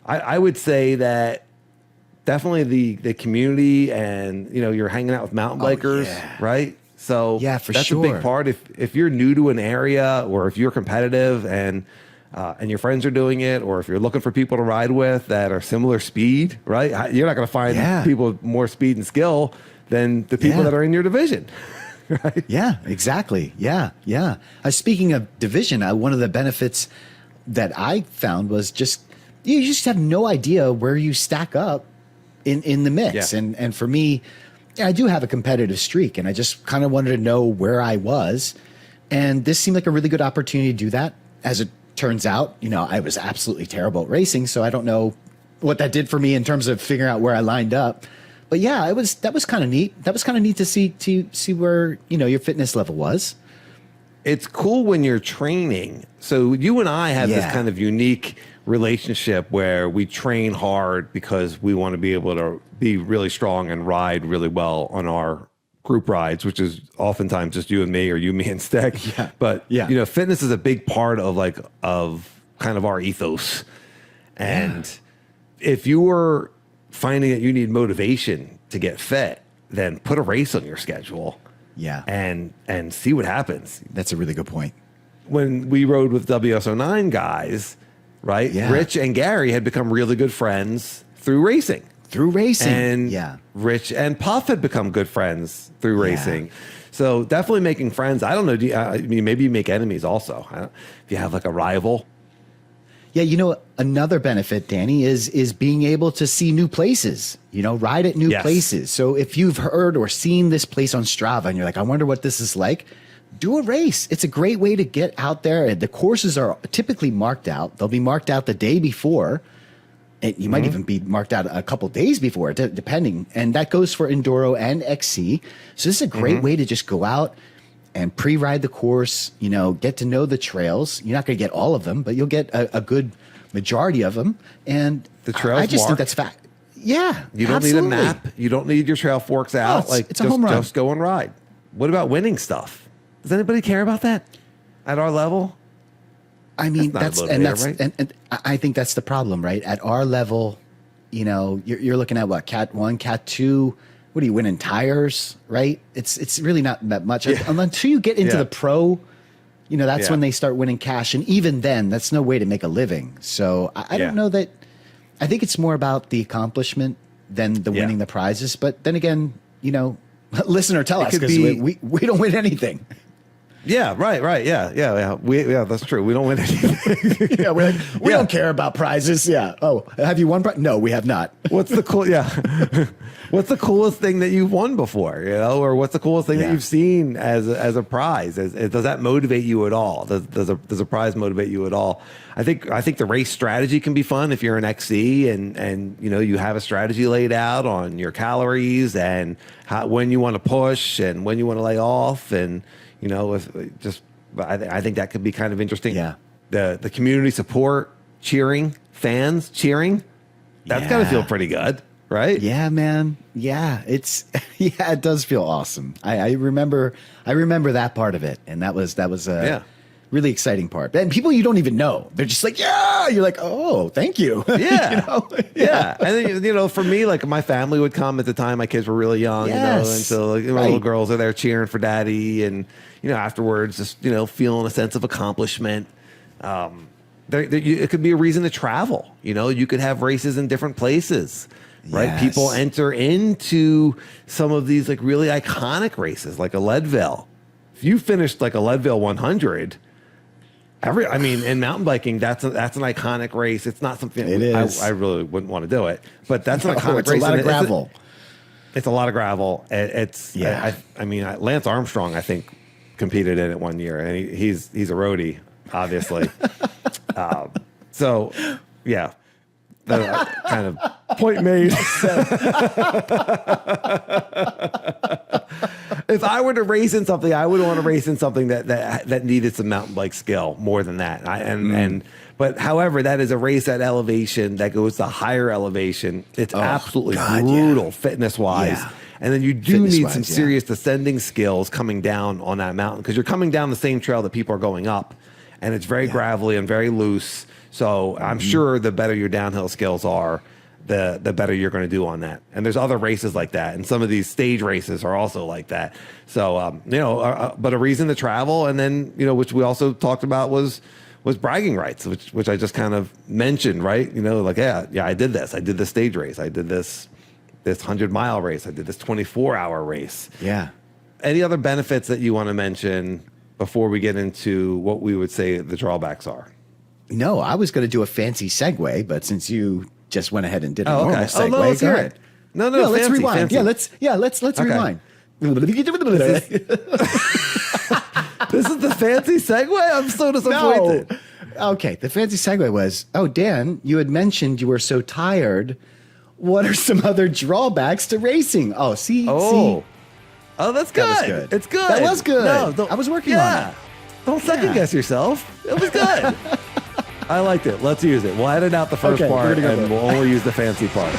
I would say that definitely the community, and you're hanging out with mountain bikers, right? So Yeah, for that's sure. a big part. If you're new to an area, or if you're competitive and your friends are doing it, or if you're looking for people to ride with that are similar speed, right? You're not going to find people with more speed and skill than the people that are in your division. Right? Yeah, exactly. Yeah, yeah. Speaking of division, one of the benefits that I found was you just have no idea where you stack up in the mix. Yeah. And for me, I do have a competitive streak, and I just kind of wanted to know where I was. And this seemed like a really good opportunity to do that. As it turns out, I was absolutely terrible at racing, so I don't know what that did for me in terms of figuring out where I lined up. But yeah, that was kind of neat. That was kind of neat to see where, your fitness level was. It's cool when you're training. So you and I have this kind of unique relationship where we train hard because we want to be able to be really strong and ride really well on our group rides, which is oftentimes just you and me, or you, me, and Stick. Yeah. But fitness is a big part of kind of our ethos. And if you were finding that you need motivation to get fit, then put a race on your schedule. Yeah. And see what happens. That's a really good point. When we rode with WS09 guys, right? Yeah. Rich and Gary had become really good friends through racing. And Rich and Puff had become good friends through racing. So definitely making friends. I don't know. I mean, maybe you make enemies also. If you have like a rival. Yeah, another benefit, Danny, is being able to see new places, ride at new places. So if you've heard or seen this place on Strava and you're like, I wonder what this is like, do a race. It's a great way to get out there. The courses are typically marked out. They'll be marked out the day before. You might even be marked out a couple days before, depending. And that goes for Enduro and XC. So this is a great way to just go out and pre-ride the course, get to know the trails. You're not going to get all of them, but you'll get a good majority of them. And the trails I just marked. think that's fact. Yeah, you don't need a map. You don't need your trail forks out. It's a home run. Just go and ride. What about winning stuff? Does anybody care about that at our level? I mean, and I think that's the problem, right? At our level, you're looking at what, Cat 1, Cat 2. What are you winning, tires, right? It's really not that much until you get into the pro. That's when they start winning cash, and even then, that's no way to make a living. So I don't know that. I think it's more about the accomplishment than the winning the prizes. But then again, listener, tell us, because we don't win anything. Yeah, right. Yeah. That's true. We don't win anything. We're like, we don't care about prizes. Yeah. Oh, have you won? No, we have not. What's the What's the coolest thing that you've won before? Or what's the coolest thing that you've seen as a prize? Does that motivate you at all? Does a prize motivate you at all? I think the race strategy can be fun if you're an XC and you have a strategy laid out on your calories and when you want to push and when you want to lay off, and I think that could be kind of interesting. Yeah. The community support, fans cheering, that's got to feel pretty good, right? Yeah, man. Yeah, it does feel awesome. I remember that part of it, and that was a really exciting part. And people you don't even know, they're just like, yeah. You're like, oh, thank you. Yeah, yeah. And then, for me, like my family would come at the time. My kids were really young, and so my little girls are there cheering for daddy, and afterwards, just feeling a sense of accomplishment. It could be a reason to travel. You could have races in different places, right? Yes. People enter into some of these like really iconic races, like a Leadville. If you finished like a Leadville 100, in mountain biking, that's an iconic race. It's not something it is. I really wouldn't want to do it, but that's an iconic it's race. A lot of gravel. It's a lot of gravel. Lance Armstrong, I think, competed in it one year, and he's a roadie, obviously. So, yeah, kind of point made. If I were to race in something, I would want to race in something that needed some mountain bike skill more than that. But however, that is a race at elevation that goes to higher elevation. It's absolutely brutal fitness wise. Yeah. And then you do need some serious descending skills coming down on that mountain, because you're coming down the same trail that people are going up. and it's very gravelly and very loose. So I'm sure the better your downhill skills are, the better you're going to do on that. And there's other races like that, and some of these stage races are also like that. So but a reason to travel, and then which we also talked about was bragging rights, which I just kind of mentioned, right? Like I did this. I did this stage race. I did this 100-mile race. I did this 24-hour race. Yeah. Any other benefits that you want to mention before we get into what we would say the drawbacks are? No, I was going to do a fancy segue, but since you just went ahead and did a normal segue, no, let's hear it. No, let's rewind. Fancy. Let's rewind. This is the fancy segue? I'm so disappointed. No. Okay, the fancy segue was, Dan, you had mentioned you were so tired. What are some other drawbacks to racing? See. Oh, that's good. That was good. It's good. That was good. No, I was working on it. Don't second guess yourself. It was good. I liked it. Let's use it. We'll edit out the first part, and we'll only use the fancy part.